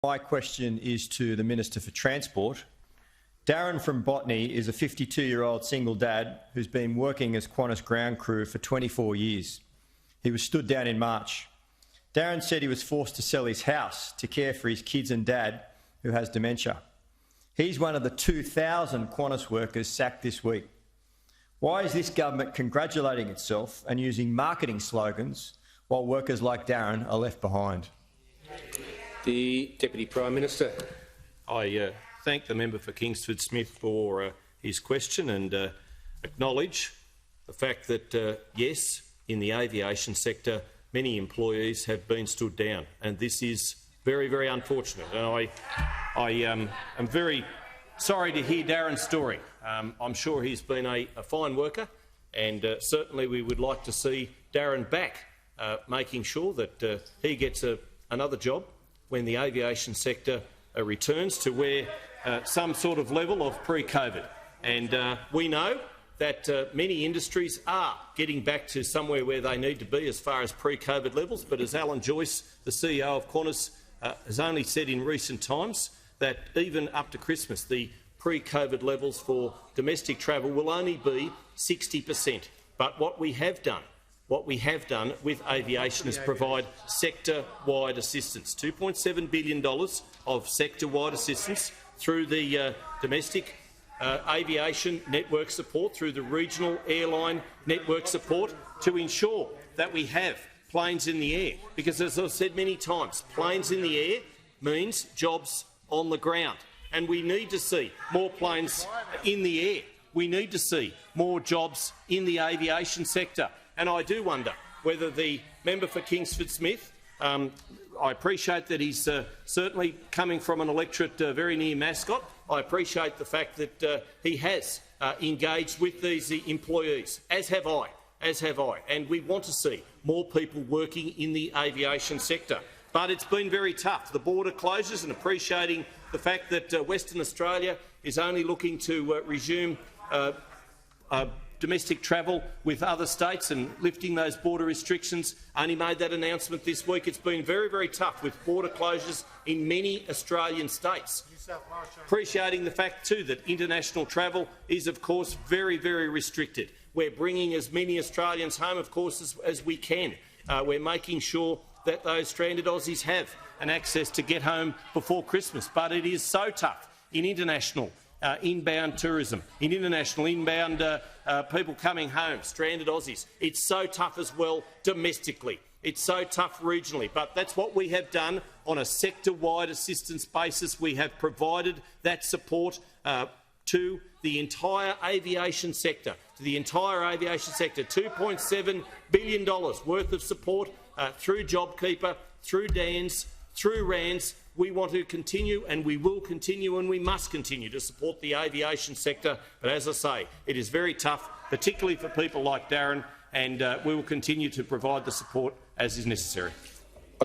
My question is to the Minister for Transport. Darren from Botany is a 52-year-old single dad who's been working as Qantas ground crew for 24 years. He was stood down in March. Darren said he was forced to sell his house to care for his kids and dad, who has dementia. He's one of the 2,000 Qantas workers sacked this week. Why is this government congratulating itself and using marketing slogans while workers like Darren are left behind? The Deputy Prime Minister. I thank the member for Kingsford Smith for his question and acknowledge the fact that, yes, in the aviation sector, many employees have been stood down, and this is very, very unfortunate. And I am very sorry to hear Darren's story. I'm sure he's been a fine worker, and certainly we would like to see Darren back, making sure that he gets another job when the aviation sector returns to where some sort of level of pre-COVID. And we know that many industries are getting back to somewhere where they need to be as far as pre-COVID levels, but as Alan Joyce, the CEO of Qantas, has only said in recent times, that even up to Christmas, the pre-COVID levels for domestic travel will only be 60%. But what we have done with aviation is provide sector-wide assistance, $2.7 billion of sector-wide assistance through the domestic aviation network support, through the regional airline network support, to ensure that we have planes in the air. Because, as I've said many times, planes in the air means jobs on the ground, and we need to see more planes in the air. We need to see more jobs in the aviation sector. And I do wonder whether the member for Kingsford Smith, I appreciate that he's certainly coming from an electorate very near Mascot. I appreciate the fact that he has engaged with these employees, as have I, and we want to see more people working in the aviation sector. But it's been very tough. The border closures, and appreciating the fact that Western Australia is only looking to resume domestic travel with other states and lifting those border restrictions, only made that announcement this week. It's been very, very tough with border closures in many Australian states. Appreciating the fact too that international travel is, of course, very, very restricted. We're bringing as many Australians home, of course, as we can. We're making sure that those stranded Aussies have an access to get home before Christmas. But it is so tough in international inbound tourism, in international inbound people coming home, stranded Aussies. It's so tough as well domestically. It's so tough regionally. But that's what we have done on a sector-wide assistance basis. We have provided that support to the entire aviation sector, $2.7 billion worth of support through JobKeeper, through DANS, through RANS. We want to continue, and we will continue, and we must continue to support the aviation sector. But as I say, it is very tough, particularly for people like Darren, and we will continue to provide the support as is necessary.